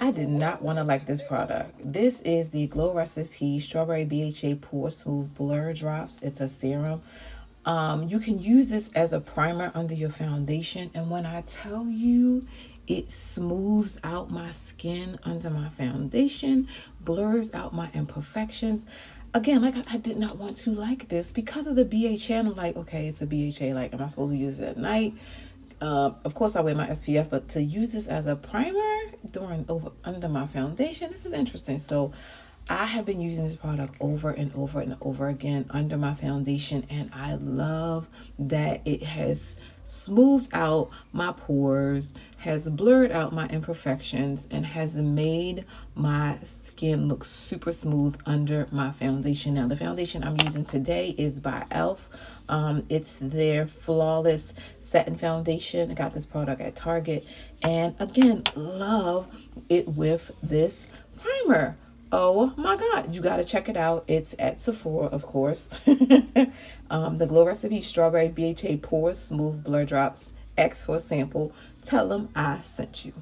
I did not want to like this product. This is the Glow Recipe Strawberry BHA Pore Smooth Blur Drops. It's a serum. You can use this as a primer under your foundation. And when I tell you, it smooths out my skin under my foundation, blurs out my imperfections. Again, like I did not want to like this because of the BHA. And I'm like, okay, it's a BHA. Like, am I supposed to use it at night? Of course, I wear my SPF, but to use this as a primer during over under my foundation, this is interesting. So I have been using this product over and over and over again under my foundation, and I love that it has smoothed out my pores, has blurred out my imperfections, and has made my skin look super smooth under my foundation. Now, the foundation I'm using today is by e.l.f. It's their Flawless Satin Foundation. I got this product at Target, and again, love it with this primer. Oh my God, you got to check it out. It's at Sephora, of course. The Glow Recipe Strawberry BHA Pore Smooth Blur Drops. X for a sample. Tell them I sent you.